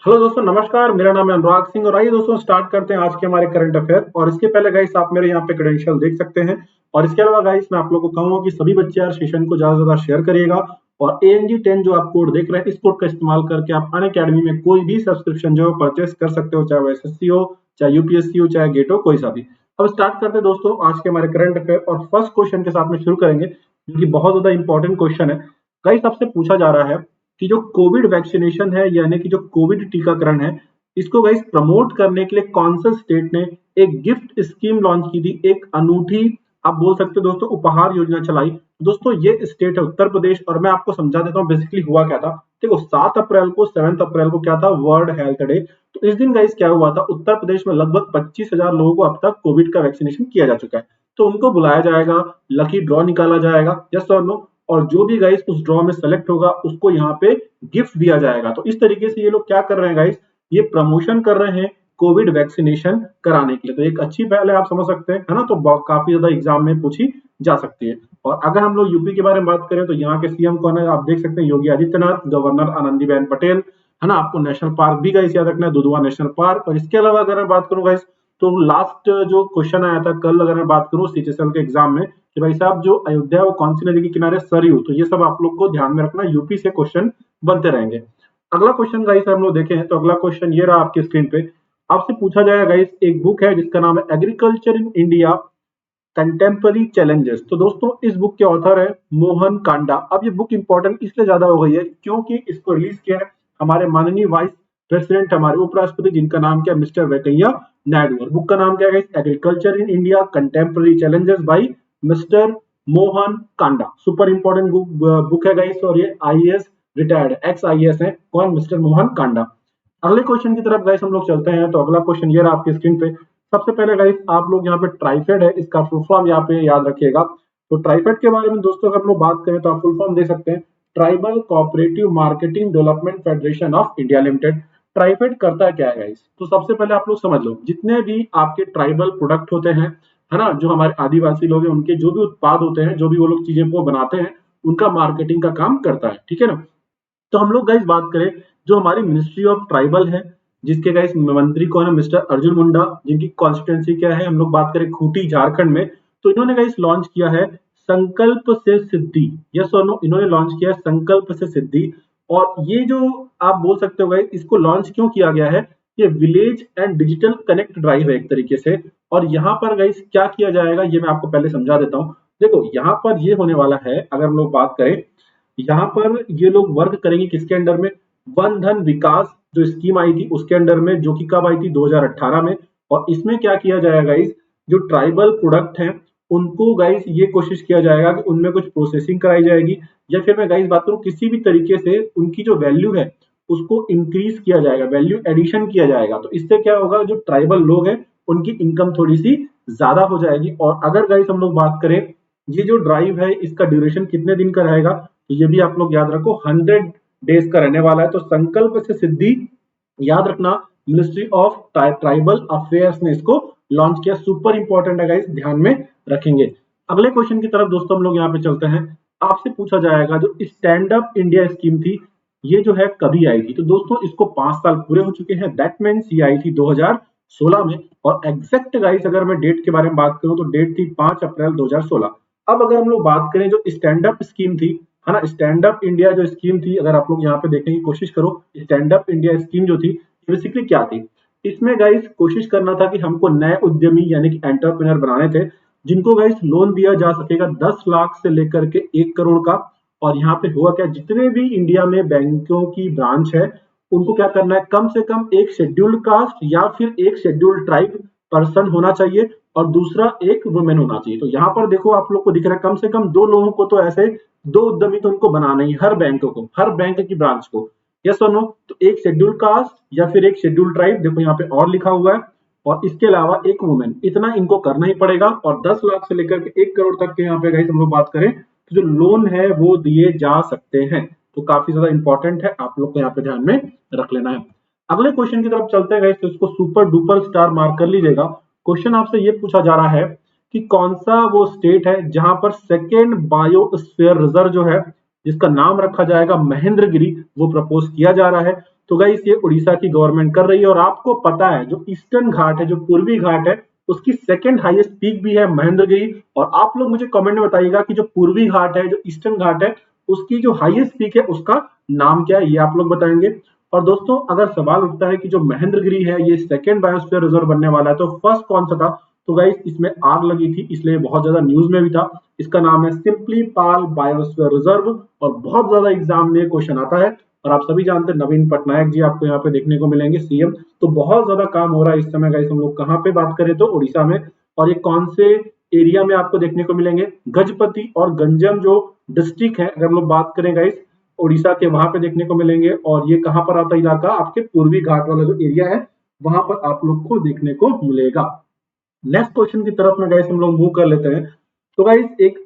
Hello दोस्तों, नमस्कार। मेरा नाम है अनुराग सिंह और आइए दोस्तों स्टार्ट करते हैं आज के हमारे करंट अफेयर। और इसके पहले गाइस आप मेरे यहाँ पे क्रेडेंशियल देख सकते हैं। और इसके अलावा गाइस मैं आप लोगों को कहूंगा कि सभी बच्चे यार सेशन को ज्यादा से ज्यादा शेयर करिएगा। और ANG 10 जो आप कोड देख रहे हैं, इस कोड का इस्तेमाल करके आप अनअकैडमी में कोई भी सब्सक्रिप्शन जो है परचेस कर सकते हो, चाहे वो SSC हो, चाहे UPSC हो, चाहे गेट हो, कोई सा भी। अब स्टार्ट करते हैं दोस्तों आज के हमारे करंट अफेयर और फर्स्ट क्वेश्चन के साथ में शुरू करेंगे, जो कि बहुत ज्यादा इंपॉर्टेंट क्वेश्चन है। गाइस आपसे पूछा जा रहा है कि जो कोविड वैक्सीनेशन है, यानी कि जो कोविड टीकाकरण है, इसको गाइस प्रमोट करने के लिए कौन सा स्टेट ने एक गिफ्ट स्कीम लॉन्च की थी, एक अनूठी आप बोल सकते हो दोस्तों उपहार योजना चलाई। दोस्तों ये स्टेट है उत्तर प्रदेश। और मैं आपको समझा देता हूँ बेसिकली हुआ क्या था। देखो 7 अप्रैल को क्या था, वर्ल्ड हेल्थ डे। तो इस दिन गाइस क्या हुआ था, उत्तर प्रदेश में लगभग 25,000 लोगों को अब तक कोविड का वैक्सीनेशन किया जा चुका है। तो उनको बुलाया जाएगा, लकी ड्रॉ निकाला जाएगा, यस और नो। और जो भी गाइस उस ड्रॉ में सेलेक्ट होगा उसको यहाँ पे गिफ्ट दिया जाएगा। तो इस तरीके से ये लोग क्या कर रहे हैं गाइस, ये प्रमोशन कर रहे हैं कोविड वैक्सीनेशन कराने के लिए। तो एक अच्छी पहल है, आप समझ सकते हैं, है ना। तो काफी ज्यादा एग्जाम में पूछी जा सकती है। और अगर हम लोग यूपी के बारे में बात करें तो यहाँ के सीएम कौन है, आप देख सकते हैं, योगी आदित्यनाथ। गवर्नर आनंदीबेन पटेल, है ना। आपको नेशनल पार्क भी गाइस याद रखना है, दुधवा नेशनल पार्क। और इसके अलावा अगर मैं बात करूं गाइस, तो लास्ट जो क्वेश्चन आया था कल, अगर मैं बात करूं CHSL के एग्जाम में, कि भाई साहब जो अयोध्या वो कौन सी नदी के किनारे, सरयू। तो ये सब आप लोग को ध्यान में रखना, यूपी से क्वेश्चन बनते रहेंगे। अगला क्वेश्चन गाइस हम लोग देखें तो अगला क्वेश्चन ये रहा आपकी स्क्रीन पे। आपसे पूछा जाएगा गाइस, एक बुक है जिसका नाम है agriculture in India contemporary challenges. तो दोस्तों इस बुक के ऑथर है मोहन कांडा। अब ये बुक इंपॉर्टेंट इसलिए ज्यादा हो गई है क्योंकि इसको रिलीज किया है हमारे माननीय वाइस प्रेसिडेंट, हमारे उपराष्ट्रपति, जिनका नाम क्या है, मिस्टर वेंकैया नायडू। और बुक का नाम क्या है, agriculture in India contemporary challenges by mister Mohan Kanda. Super important book है गाइस। और ये IAS रिटायर्ड, एक्स IAS है। कौन, मिस्टर मोहन कांडा। अगले क्वेश्चन की तरफ गाइस हम लोग चलते हैं। तो अगला क्वेश्चन ये रहा आपकी स्क्रीन पे। सबसे पहले गाइस आप लोग यहाँ पे ट्राइफेड है, इसका फुल फॉर्म यहाँ पे याद रखिएगा। तो ट्राइफेड के बारे में दोस्तों अगर हम लोग बात करें तो आप फुल फॉर्म दे सकते हैं, tribal cooperative marketing development federation of India limited. TRIFED करता क्या है गाइस, तो सबसे पहले आप लोग समझ लो, जितने भी आपके ट्राइबल प्रोडक्ट होते हैं, है ना, जो हमारे आदिवासी लोग हैं, उनके जो भी उत्पाद होते हैं, जो भी वो लोग चीजें को बनाते हैं, उनका मार्केटिंग का काम करता है, ठीक है ना। तो हम लोग गाइस बात करें, जो हमारी मिनिस्ट्री ऑफ ट्राइबल है, जिसके गाइस मंत्री कौन है, मिस्टर अर्जुन मुंडा, जिनकी कॉन्स्टिट्यूंसी क्या है, हम लोग बात करें खूंटी झारखंड में। तो इन्होंने गाइस लॉन्च किया है संकल्प से सिद्धि, यस और नो, इन्होंने लॉन्च किया है संकल्प से सिद्धि। और ये जो आप बोल सकते हो गाइस, इसको लॉन्च क्यों किया गया है, ये village and digital connect drive है एक तरीके से। और यहाँ पर गाइस क्या किया जाएगा, ये मैं आपको पहले समझा देता हूँ। देखो यहाँ पर ये होने वाला है, अगर हम लोग बात करें, यहाँ पर ये लोग वर्क करेंगे किसके अंडर में, वन धन विकास जो स्कीम आई थी उसके अंडर में, जो कि कब आई थी, 2018 में। और इसमें क्या किया जाएगा गाइस, जो ट्राइबल प्रोडक्ट हैं उनको गाइस ये कोशिश किया जाएगा कि उनमें कुछ प्रोसेसिंग कराई जाएगी, या फिर मैं गाइस बात करूं किसी भी तरीके से उनकी जो वैल्यू है उसको इंक्रीज किया जाएगा, वैल्यू एडिशन किया जाएगा। तो इससे क्या होगा, जो ट्राइबल लोग हैं उनकी इनकम थोड़ी सी ज्यादा हो जाएगी। और अगर गाइस हम लोग बात करें, ये जो ड्राइव है इसका ड्यूरेशन कितने दिन का रहेगा, तो ये भी आप लोग याद रखो 100 डेज का रहने वाला है। तो संकल्प से सिद्धि याद रखना, मिनिस्ट्री ऑफ ट्राइबल अफेयर्स ने इसको लॉन्च किया। सुपर इंपॉर्टेंट है गाइस, ध्यान में रखेंगे। अगले क्वेश्चन की तरफ दोस्तों हम लोग यहाँ पे चलते हैं। आपसे पूछा जाएगा, जो स्टैंड अप इंडिया स्कीम थी, ये जो है कभी आई थी। तो दोस्तों इसको 5 साल पूरे हो चुके हैं, दैट मीन्स ये आई थी 2016 में। और एग्जैक्ट गाइस अगर मैं डेट के बारे में बात करूं तो डेट थी 5 अप्रैल 2016। अब अगर हम लोग बात करें, जो स्टैंड अप स्कीम थी, है ना, स्टैंड अप इंडिया जो स्कीम थी, अगर आप लोग यहाँ पे देखने की कोशिश करो, स्टैंड अप इंडिया स्कीम जो थी बेसिकली क्या थी, इसमें गाइस कोशिश करना था कि हमको नए उद्यमी यानी कि एंटरप्रेन्योर बनाने थे, जिनको गाइस लोन दिया जा सकेगा 10 लाख से लेकर के 1 करोड़ का। और यहाँ पे हुआ क्या, जितने भी इंडिया में बैंकों की ब्रांच है उनको क्या करना है, कम से कम एक शेड्यूल्ड कास्ट या फिर एक शेड्यूल्ड ट्राइब पर्सन होना चाहिए, और दूसरा एक वुमेन होना चाहिए। तो यहाँ पर देखो आप लोग को दिख रहा है, कम से कम 2 लोगों को तो ऐसे, 2 उद्यमी तो उनको बनाना ही, हर बैंक को, हर बैंक की ब्रांच को, यस और नो। तो एक शेड्यूल्ड कास्ट या फिर एक शेड्यूल्ड ट्राइब, देखो यहाँ पे और लिखा हुआ है, और इसके अलावा एक वुमेन, इतना इनको करना ही पड़ेगा। और 10 लाख से लेकर के 1 करोड़ तक के यहाँ पे गाइस हम लोग बात करें तो जो लोन है वो दिए जा सकते हैं। तो काफी ज्यादा इंपॉर्टेंट है, आप लोग को यहाँ पे ध्यान में रख लेना है। अगले क्वेश्चन की तरफ चलते हैं गाइस, तो इसको सुपर डुपर स्टार मार्क कर लीजिएगा। क्वेश्चन आपसे ये पूछा जा रहा है कि कौन सा वो स्टेट है जहां पर सेकेंड बायोस्फीयर रिजर्व जो है, जिसका नाम रखा जाएगा महेंद्रगिरी, वो प्रपोज किया जा रहा है। तो गाइस ये उड़ीसा की गवर्नमेंट कर रही है। और आपको पता है जो ईस्टर्न घाट है, जो पूर्वी घाट है, उसकी सेकंड हाईएस्ट पीक भी है महेंद्रगिरी। और आप लोग मुझे कमेंट में बताइएगा कि जो पूर्वी घाट है, जो ईस्टर्न घाट है, उसकी जो हाईएस्ट पीक है उसका नाम क्या है, ये आप लोग बताएंगे। और दोस्तों अगर सवाल उठता है कि जो महेंद्रगिरी है ये सेकंड बायोस्फीयर रिजर्व बनने वाला है, तो फर्स्ट कौन सा था? तो गाइस इसमें आग लगी थी, इसलिए बहुत ज्यादा न्यूज में भी था। इसका नाम है सिंपली पाल बायोस्फीयर रिजर्व। और बहुत ज्यादा एग्जाम में क्वेश्चन आता है। और आप सभी जानते हैं नवीन पटनायक जी आपको यहाँ पे देखने को मिलेंगे, सीएम। तो बहुत ज्यादा काम हो रहा है इस समय गाइस। हम लोग कहाँ पे बात करें तो उड़ीसा में। और ये कौन से एरिया में आपको देखने को मिलेंगे? गजपति और गंजम जो डिस्ट्रिक्ट है, अगर हम लोग बात करें गाइस उड़ीसा के, वहां पे देखने को मिलेंगे। और ये कहाँ पर आता है इलाका? आपके पूर्वी घाट वाला जो एरिया है वहां पर आप लोग को देखने को मिलेगा। नेक्स्ट क्वेश्चन की तरफ में गाइस हम लोग मूव कर लेते हैं। तो गाइस एक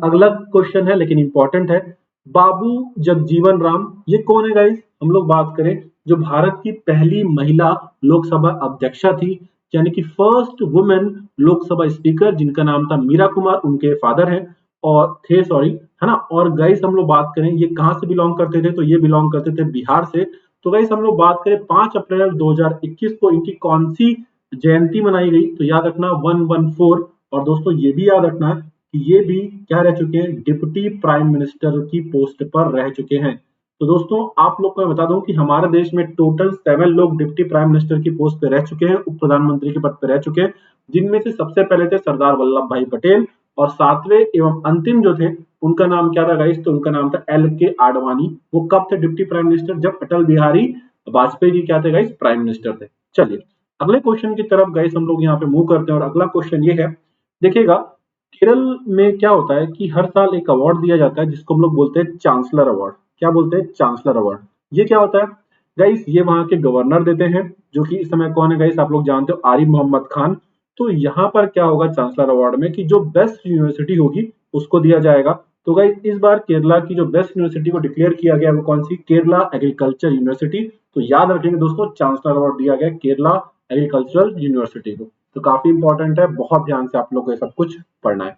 अगला क्वेश्चन है लेकिन इंपॉर्टेंट है। बाबू जगजीवन राम ये कौन है गाइस? हम लोग बात करें जो भारत की पहली महिला लोकसभा अध्यक्षा थी, यानी कि फर्स्ट वुमेन लोकसभा स्पीकर, जिनका नाम था मीरा कुमार, उनके फादर हैं और थे, सॉरी, है ना। और गाइस हम लोग बात करें ये कहां से बिलोंग करते थे, तो ये बिलोंग करते थे बिहार से। तो गाइस हम लोग बात करें 5 अप्रैल 2021 को इनकी कौन सी जयंती मनाई गई, तो याद रखना 114। और दोस्तों ये भी याद रखना है कि ये भी क्या रह चुके हैं? डिप्टी प्राइम मिनिस्टर की पोस्ट पर रह चुके हैं। तो दोस्तों आप लोग को मैं बता दूं कि हमारे देश में टोटल 7 लोग डिप्टी प्राइम मिनिस्टर की पोस्ट पे रह चुके हैं, उप प्रधानमंत्री के पद पे रह चुके हैं, जिनमें से सबसे पहले थे सरदार वल्लभ भाई पटेल। और 7वें एवं अंतिम जो थे उनका नाम क्या था गाइस? तो उनका नाम था LK आडवाणी। वो कब थे डिप्टी प्राइम मिनिस्टर? जब अटल बिहारी वाजपेयी जी क्या थे गाइस? प्राइम मिनिस्टर थे। चलिए अगले क्वेश्चन की तरफ गाइस हम लोग यहाँ पे मूव करते हैं। और अगला क्वेश्चन ये है, देखिएगा केरल में क्या होता है कि हर साल एक अवार्ड दिया जाता है जिसको हम लोग बोलते हैं चांसलर अवार्ड। क्या बोलते हैं? Chancellor award. ये क्या होता है गाइस? ये वहां के गवर्नर देते हैं, जो कि इस समय कौन है गाइस? आप लोग जानते हो, आरिफ मोहम्मद खान। तो यहाँ पर क्या होगा चांसलर अवार्ड में कि जो बेस्ट यूनिवर्सिटी होगी उसको दिया जाएगा। तो गाइस इस बार केरला की जो बेस्ट यूनिवर्सिटी को डिक्लेयर किया गया वो कौन सी? Kerala agriculture university. तो याद रखेंगे दोस्तों, चांसलर अवार्ड दिया गया केरला एग्रीकल्चरल यूनिवर्सिटी को। तो काफी इंपॉर्टेंट है, बहुत ध्यान से आप लोग को ये सब कुछ पढ़ना है।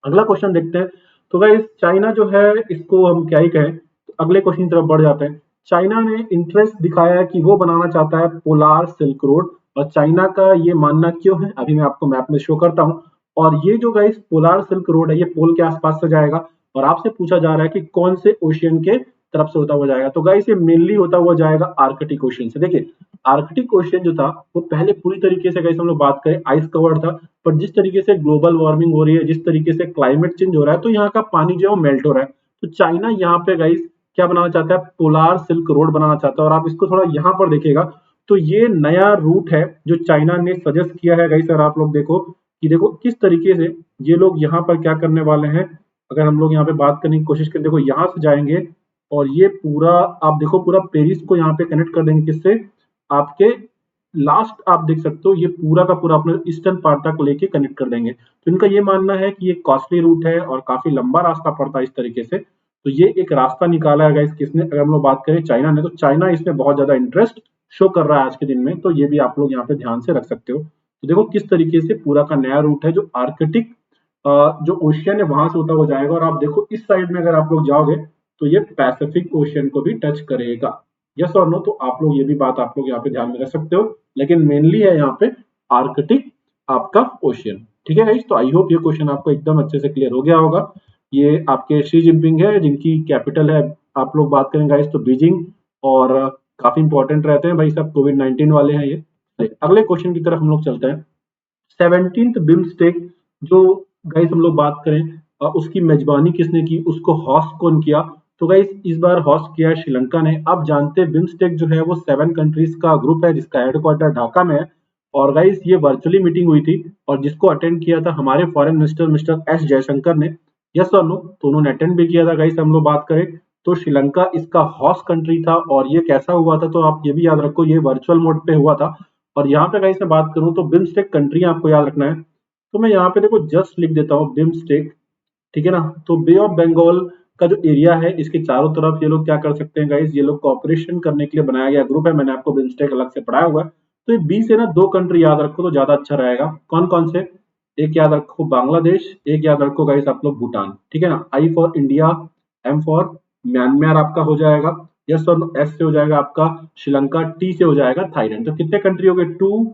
अगला क्वेश्चन देखते हैं। तो गाइस चाइना जो है, इसको हम क्या ही कहें। तो अगले क्वेश्चन की तरफ बढ़ जाते हैं। चाइना ने इंटरेस्ट दिखाया है कि वो बनाना चाहता है पोलार सिल्क रोड। और चाइना का ये मानना क्यों है, अभी मैं आपको मैप में शो करता हूँ। और ये जो गाइस पोलार सिल्क रोड है, ये पोल के आसपास से जाएगा। और आपसे पूछा जा रहा है कि कौन से ओशियन के तरफ से होता हुआ जाएगा। तो गाइस ये मेनली होता हुआ जाएगा आर्कटिक ओशियन से। देखिए आर्कटिक ओशियन जो था वो पहले पूरी तरीके से गाइस हम लोग बात करें आइस कवर्ड था। पर जिस तरीके से ग्लोबल वार्मिंग हो रही है, जिस तरीके से क्लाइमेट चेंज हो रहा है, तो यहाँ का पानी जो है वो मेल्ट हो रहा है। तो चाइना यहाँ पे गाइस क्या बनाना चाहता है? पोलार सिल्क रोड बनाना चाहता है। और आप इसको थोड़ा यहाँ पर देखिएगा तो ये नया रूट है जो चाइना ने सजेस्ट किया है गाइस। अगर आप लोग देखो कि देखो किस तरीके से ये लोग यहाँ पर क्या करने वाले हैं। अगर हम लोग यहाँ पे बात करने की कोशिश करें, देखो यहाँ से जाएंगे और ये पूरा आप देखो पूरा पेरिस को यहाँ पे कनेक्ट कर देंगे, किससे? आपके लास्ट आप देख सकते हो ये पूरा का पूरा अपने ईस्टर्न पार्ट तक लेके कनेक्ट कर देंगे। तो इनका ये मानना है कि ये कॉस्टली रूट है और काफी लंबा रास्ता पड़ता है इस तरीके से। तो ये एक रास्ता निकाला है गाइस किसने? अगर हम लोग बात करें चाइना ने, तो चाइना इसमें बहुत ज्यादा इंटरेस्ट शो कर रहा है आज के दिन में। तो ये भी आप लोग यहाँ पे ध्यान से रख सकते हो। तो देखो किस तरीके से पूरा का नया रूट है जो आर्कटिक जो ओशियन है वहां से होता हुआ जाएगा। और आप देखो इस साइड में अगर आप लोग जाओगे तो ये पैसिफिक ओशियन को भी टच करेगा। यस और नो? तो आप लोग ये भी बात आप लोग यहाँ पे ध्यान में रख सकते हो। लेकिन मेनली है यहाँ पे आर्कटिक आपका ओशियन। ठीक है गाइस, तो आई होप ये क्वेश्चन आपको एकदम अच्छे से क्लियर हो गया होगा। ये आपके शी जिनपिंग है जिनकी कैपिटल है, आप लोग बात करें गाइस तो बीजिंग। और काफी इंपॉर्टेंट रहते हैं भाई सब, कोविड-19 वाले हैं ये। अगले क्वेश्चन की तरफ हम लोग चलते हैं। 17th बिम्स्टेक जो गाइस हम लोग बात करें उसकी मेजबानी किसने की, उसको होस्ट कौन किया? तो गाइस इस बार होस्ट किया है श्रीलंका ने। आप जानते हैं बिम्स्टेक जो है वो 7 कंट्रीज का ग्रुप है जिसका हेडक्वार्टर ढाका में है। और गाइस ये वर्चुअली मीटिंग हुई थी और जिसको अटेंड किया था हमारे foreign minister mister S Jaishankar ने। यस और नो? तो उन्होंने अटेंड भी किया था गाइस। हम लोग बात करें तो श्रीलंका इसका होस्ट कंट्री था। और ये कैसा हुआ था, तो आप ये भी याद रखो ये वर्चुअल मोड पे हुआ था। और यहाँ पे गाइस मैं बात करूं तो बिम्स्टेक कंट्री आपको याद रखना है। तो मैं यहाँ पे देखो जस्ट लिख देता हूँ बिम्स्टेक, ठीक है ना। तो बे ऑफ बंगाल का जो एरिया है इसके चारों तरफ ये लोग क्या कर सकते हैं गाइस, ये लोग कॉपरेशन करने के लिए बनाया गया ग्रुप है। मैंने आपको बिम्स्टेक अलग से पढ़ाया हुआ है। तो ये बी से ना 2 कंट्री याद रखो तो ज्यादा अच्छा रहेगा। कौन कौन से? एक याद रखो बांग्लादेश, एक याद रखो गाइस आप लोग भूटान। ठीक है ना। I for India, M for Myanmar आपका हो जाएगा। यस और एस से हो जाएगा आपका श्रीलंका, टी से हो जाएगा थाईलैंड। तो कितने कंट्री हो गए, 2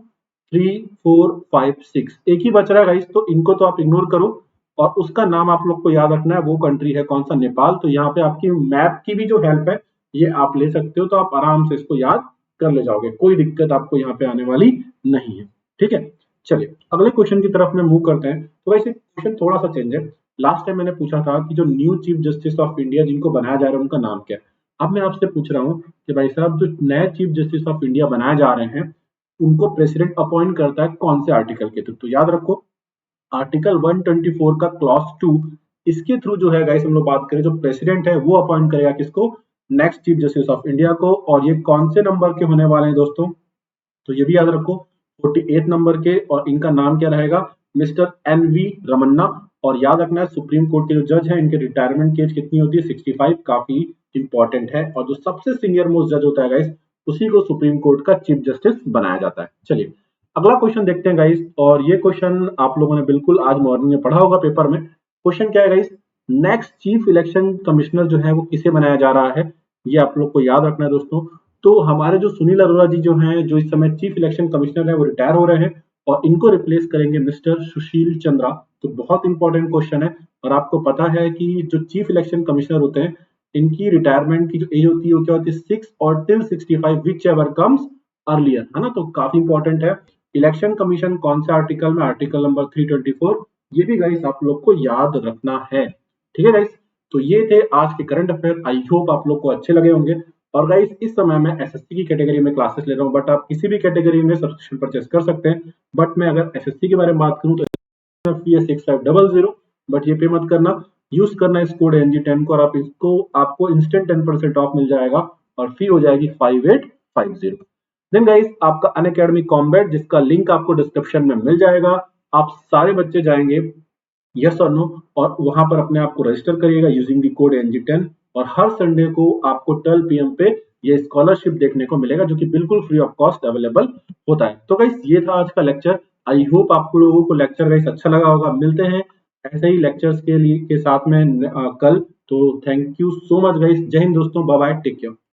3 4 5 6, एक ही बच रहा है गाइस, तो इनको तो आप इग्नोर करो और उसका नाम आप लोग को याद रखना है, वो कंट्री है कौन सा, नेपाल। तो यहाँ पे आपकी मैप की भी जो हेल्प है ये आप ले सकते हो, तो आप आराम से इसको याद कर ले जाओगे, कोई दिक्कत आपको यहाँ पे आने वाली नहीं है। ठीक है, चलिए अगले क्वेश्चन की तरफ में मूव करते हैं। तो वैसे क्वेश्चन थोड़ा सा चेंज है, लास्ट टाइम मैंने पूछा था कि जो new chief justice of India जिनको बनाया जा रहा है उनका नाम क्या है। अब मैं आपसे पूछ रहा हूँ कि भाई साहब जो नए चीफ जस्टिस ऑफ इंडिया बनाए जा रहे हैं उनको प्रेसिडेंट अपॉइंट करता है कौन से आर्टिकल के थ्रू। तो याद रखो आर्टिकल 124 का क्लॉज 2, इसके थ्रू जो है गाइस हम लोग बात करें, जो प्रेसिडेंट है वो अपॉइंट करेगा किसको, next chief justice of India को। और ये कौन से नंबर के होने वाले हैं दोस्तों, तो ये भी याद रखो 48 नंबर के, और इनका नाम क्या रहेगा, मिस्टर एन.वी. रमन्ना। और याद रखना है सुप्रीम कोर्ट के जो जज हैं इनके रिटायरमेंट की एज कितनी होती है, 65, काफी इंपॉर्टेंट है। और जो सबसे सीनियर मोस्ट जज होता है गाइस उसी को सुप्रीम कोर्ट का चीफ जस्टिस बनाया जाता है। चलिए अगला क्वेश्चन देखते हैं गाइस, और ये क्वेश्चन आप लोगों ने बिल्कुल आज मॉर्निंग में पढ़ा होगा पेपर में। क्वेश्चन क्या है guys, next chief election commissioner जो है वो किसे बनाया जा रहा है, ये आप लोग को याद रखना है दोस्तों। तो हमारे जो सुनील अरोड़ा जी जो हैं, जो इस समय चीफ इलेक्शन कमिश्नर है, वो रिटायर हो रहे हैं और इनको रिप्लेस करेंगे मिस्टर सुशील चंद्रा। तो बहुत इंपॉर्टेंट क्वेश्चन है, और आपको पता है कि जो चीफ इलेक्शन कमिश्नर होते हैं इनकी रिटायरमेंट की जो एज होती है वो क्या होती है, 6 और till 65 which ever comes earlier, है ना। तो काफी इंपॉर्टेंट है। इलेक्शन कमीशन कौन से आर्टिकल में, आर्टिकल नंबर 324, ये भी गाइस आप लोग को याद रखना है। ठीक है गाइस, तो ये थे आज के करंट अफेयर, आई होप आप लोग को अच्छे लगे होंगे। और गाइस इस समय मैं एसएससी की कैटेगरी में क्लासेस ले रहा हूँ, बट आप किसी भी कैटेगरी में सब्सक्रिप्शन परचेस कर सकते हैं। बट मैं अगर एसएससी के बारे में बात करूँ तो फी है 6500, बट ये पे मत करना, यूज करना इस कोड NG10 को, और आप इसको आपको इंस्टेंट 10% ऑफ मिल जाएगा और फी हो जाएगी 5850। देन गाइस आपका अनअकैडमी कॉम्बैट जिसका लिंक आपको डिस्क्रिप्शन में मिल जाएगा, आप सारे बच्चे जाएंगे यस और नो, और वहां पर अपने आप को रजिस्टर करिएगा यूजिंग द कोड NG10, और हर संडे को आपको 12 PM पे ये स्कॉलरशिप देखने को मिलेगा जो कि बिल्कुल फ्री ऑफ कॉस्ट अवेलेबल होता है। तो गाइस ये था आज का लेक्चर, आई होप आपको लोगों को लेक्चर गाइस अच्छा लगा होगा। मिलते हैं ऐसे ही लेक्चर्स के लिए के साथ में कल। तो thank you so much guys, जय हिंद दोस्तों, बाय बाय, टेक केयर।